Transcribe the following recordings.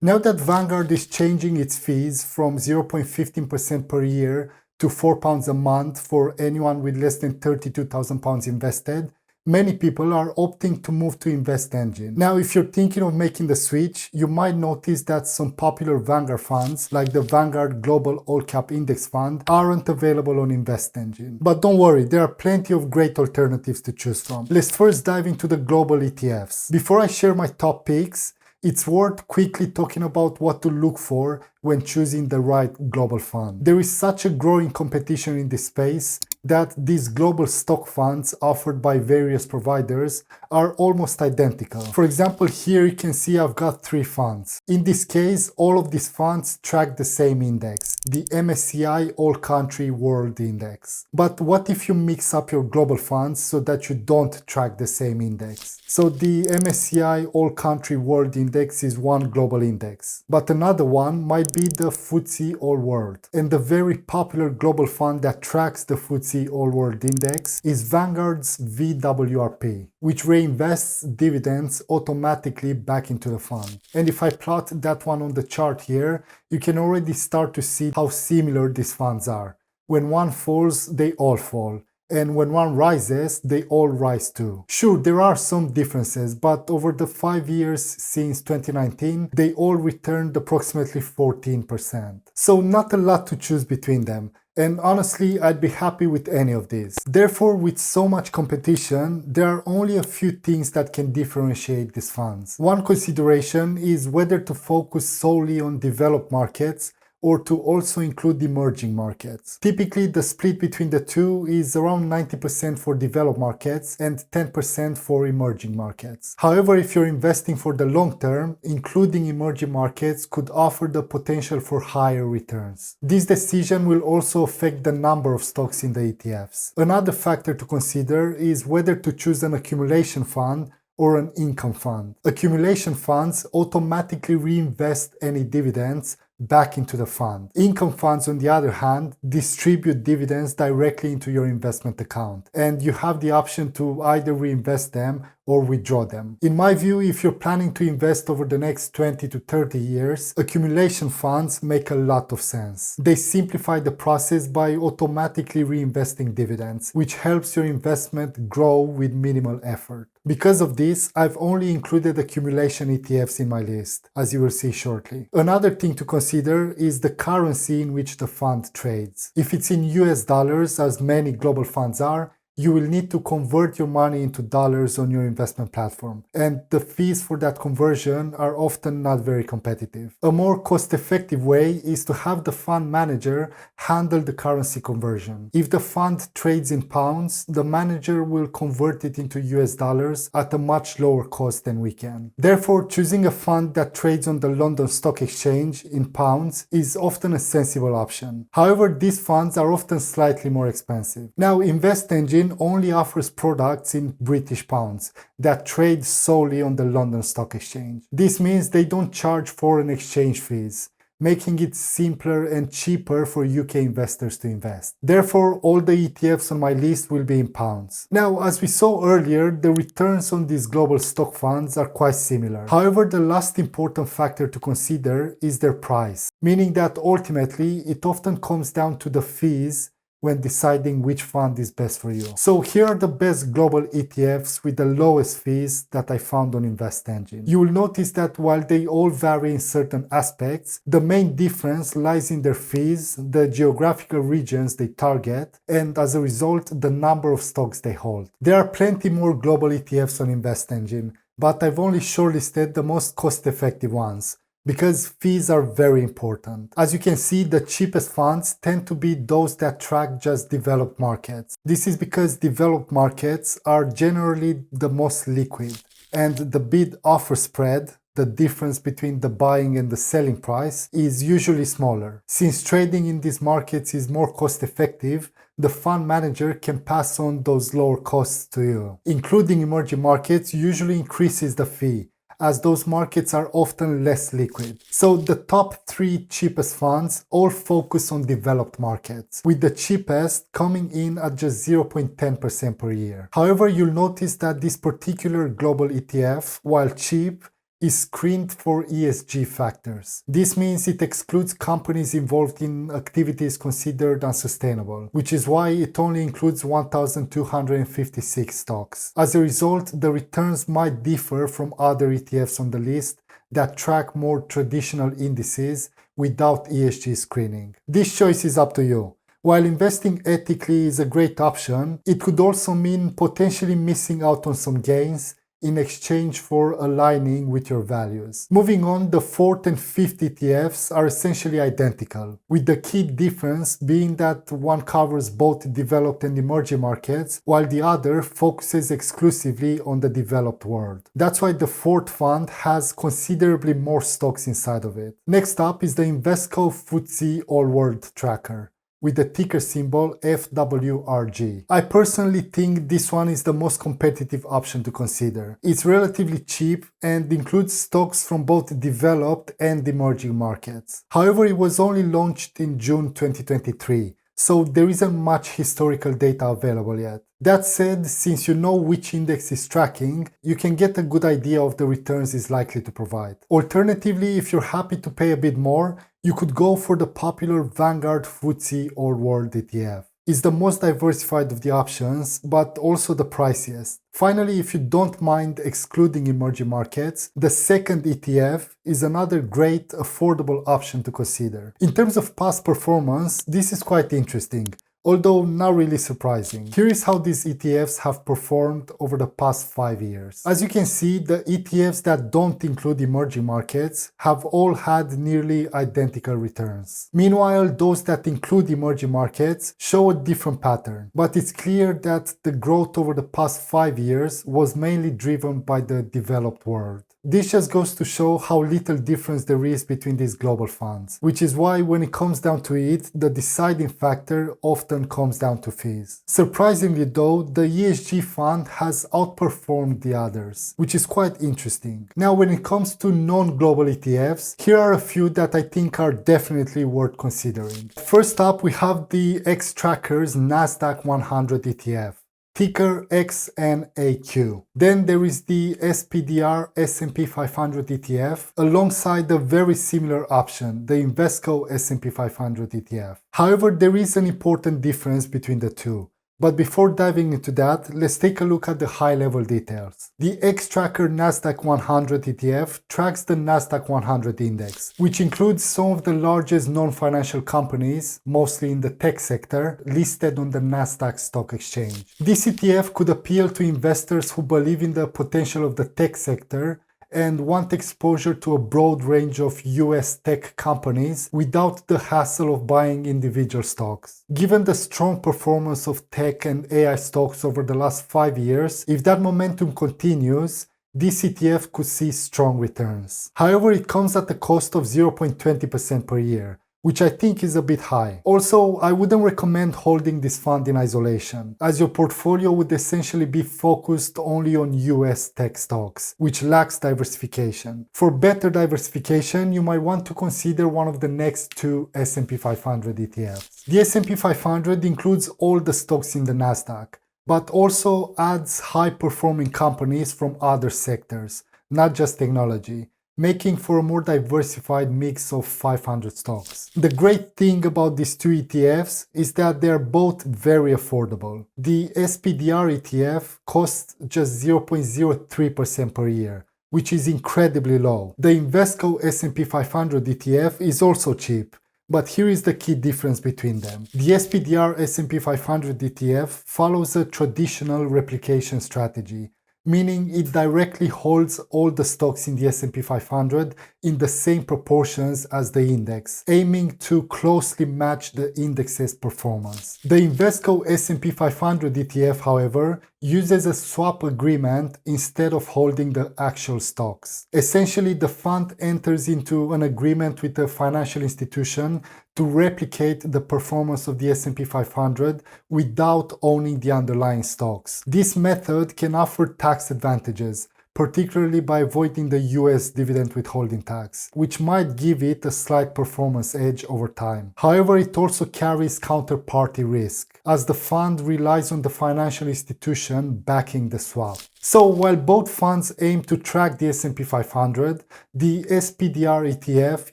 Now that Vanguard is changing its fees from 0.15% per year to £4 a month for anyone with less than £32,000 invested, many people are opting to move to InvestEngine. Now, if you're thinking of making the switch, you might notice that some popular Vanguard funds, like the Vanguard Global All Cap Index Fund, aren't available on InvestEngine. But don't worry, there are plenty of great alternatives to choose from. Let's first dive into the global ETFs. Before I share my top picks, it's worth quickly talking about what to look for when choosing the right global fund. There is such a growing competition in this space that these global stock funds offered by various providers are almost identical. For example, here you can see I've got 3 funds. In this case, all of these funds track the same index, the MSCI All Country World Index. But what if you mix up your global funds so that you don't track the same index? So the MSCI All Country World Index is one global index, but another one might be the FTSE All World. And the very popular global fund that tracks the FTSE All World Index is Vanguard's VWRP, which reinvests dividends automatically back into the fund. And if I plot that one on the chart here, you can already start to see how similar these funds are. When one falls, they all fall. And when one rises, they all rise too. Sure, there are some differences, but over the 5 years since 2019, they all returned approximately 14%. So not a lot to choose between them. And honestly, I'd be happy with any of these. Therefore, with so much competition, there are only a few things that can differentiate these funds. One consideration is whether to focus solely on developed markets or to also include emerging markets. Typically, the split between the two is around 90% for developed markets and 10% for emerging markets. However, if you're investing for the long term, including emerging markets could offer the potential for higher returns. This decision will also affect the number of stocks in the ETFs. Another factor to consider is whether to choose an accumulation fund or an income fund. Accumulation funds automatically reinvest any dividends back into the fund. Income funds, on the other hand, distribute dividends directly into your investment account, and you have the option to either reinvest them or withdraw them. In my view, if you're planning to invest over the next 20 to 30 years, accumulation funds make a lot of sense. They simplify the process by automatically reinvesting dividends, which helps your investment grow with minimal effort. Because of this, I've only included accumulation ETFs in my list, as you will see shortly. Another thing to consider is the currency in which the fund trades. If it's in US dollars, as many global funds are, you will need to convert your money into dollars on your investment platform, and the fees for that conversion are often not very competitive. A more cost-effective way is to have the fund manager handle the currency conversion. If the fund trades in pounds, the manager will convert it into US dollars at a much lower cost than we can. Therefore, choosing a fund that trades on the London Stock Exchange in pounds is often a sensible option. However, these funds are often slightly more expensive. Now, InvestEngine only offers products in British pounds that trade solely on the London Stock Exchange. This means they don't charge foreign exchange fees, making it simpler and cheaper for UK investors to invest. Therefore, all the ETFs on my list will be in pounds. Now, as we saw earlier, the returns on these global stock funds are quite similar. However, the last important factor to consider is their price, meaning that ultimately it often comes down to the fees when deciding which fund is best for you. So here are the best global ETFs with the lowest fees that I found on InvestEngine. You will notice that while they all vary in certain aspects, the main difference lies in their fees, the geographical regions they target, and as a result, the number of stocks they hold. There are plenty more global ETFs on InvestEngine, but I've only shortlisted the most cost-effective ones, because fees are very important. As you can see, the cheapest funds tend to be those that track just developed markets. This is because developed markets are generally the most liquid, and the bid-offer spread, the difference between the buying and the selling price, is usually smaller. Since trading in these markets is more cost-effective, the fund manager can pass on those lower costs to you. Including emerging markets usually increases the fee, as those markets are often less liquid. So the top 3 cheapest funds all focus on developed markets, with the cheapest coming in at just 0.10% per year. However, you'll notice that this particular global ETF, while cheap, is screened for ESG factors. This means it excludes companies involved in activities considered unsustainable, which is why it only includes 1,256 stocks. As a result, the returns might differ from other ETFs on the list that track more traditional indices without ESG screening. This choice is up to you. While investing ethically is a great option, it could also mean potentially missing out on some gains in exchange for aligning with your values. Moving on, the fourth and fifth ETFs are essentially identical, with the key difference being that one covers both developed and emerging markets, while the other focuses exclusively on the developed world. That's why the fourth fund has considerably more stocks inside of it. Next up is the Invesco FTSE All World Tracker, with the ticker symbol FWRG. I personally think this one is the most competitive option to consider. It's relatively cheap and includes stocks from both developed and emerging markets. However, it was only launched in June 2023, so there isn't much historical data available yet. That said, since you know which index is tracking, you can get a good idea of the returns it's likely to provide. Alternatively, if you're happy to pay a bit more, you could go for the popular Vanguard FTSE All World ETF. It's the most diversified of the options, but also the priciest. Finally, if you don't mind excluding emerging markets, the second ETF is another great, affordable option to consider. In terms of past performance, this is quite interesting, although not really surprising. Here is how these ETFs have performed over the past 5 years. As you can see, the ETFs that don't include emerging markets have all had nearly identical returns. Meanwhile, those that include emerging markets show a different pattern, but it's clear that the growth over the past 5 years was mainly driven by the developed world. This just goes to show how little difference there is between these global funds, which is why when it comes down to it, the deciding factor often comes down to fees. Surprisingly though, the ESG fund has outperformed the others, which is quite interesting. Now when it comes to non-global ETFs, here are a few that I think are definitely worth considering. First up, we have the Xtrackers Nasdaq 100 ETF. Ticker XNAQ. Then there is the SPDR S&P 500 ETF alongside a very similar option, the Invesco S&P 500 ETF. However, there is an important difference between the two. But before diving into that, let's take a look at the high-level details. The Xtracker Nasdaq 100 ETF tracks the Nasdaq 100 index, which includes some of the largest non-financial companies, mostly in the tech sector, listed on the Nasdaq Stock Exchange. This ETF could appeal to investors who believe in the potential of the tech sector and want exposure to a broad range of US tech companies without the hassle of buying individual stocks. Given the strong performance of tech and AI stocks over the last 5 years, if that momentum continues, this ETF could see strong returns. However, it comes at the cost of 0.20% per year, which I think is a bit high. Also, I wouldn't recommend holding this fund in isolation, as your portfolio would essentially be focused only on US tech stocks, which lacks diversification. For better diversification, you might want to consider one of the next two S&P 500 ETFs. The S&P 500 includes all the stocks in the Nasdaq, but also adds high-performing companies from other sectors, not just technology, making for a more diversified mix of 500 stocks. The great thing about these two ETFs is that they are both very affordable. The SPDR ETF costs just 0.03% per year, which is incredibly low. The Invesco S&P 500 ETF is also cheap, but here is the key difference between them. The SPDR S&P 500 ETF follows a traditional replication strategy, meaning it directly holds all the stocks in the S&P 500 in the same proportions as the index, aiming to closely match the index's performance. The Invesco S&P 500 ETF, however, uses a swap agreement instead of holding the actual stocks. Essentially, the fund enters into an agreement with a financial institution to replicate the performance of the S&P 500 without owning the underlying stocks. This method can offer tax advantages, particularly by avoiding the US dividend withholding tax, which might give it a slight performance edge over time. However, it also carries counterparty risk, as the fund relies on the financial institution backing the swap. So while both funds aim to track the S&P 500, the SPDR ETF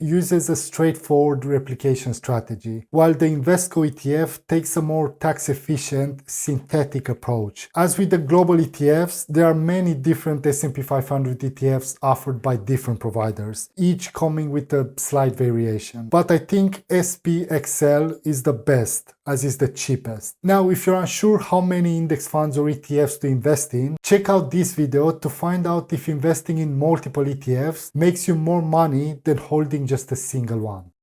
uses a straightforward replication strategy, while the Invesco ETF takes a more tax-efficient, synthetic approach. As with the global ETFs, there are many different S&P 500 ETFs offered by different providers, each coming with a slight variation. But I think SPXL is the best, as is the cheapest. Now, if you're unsure how many index funds or ETFs to invest in, check out this video to find out if investing in multiple ETFs makes you more money than holding just a single one.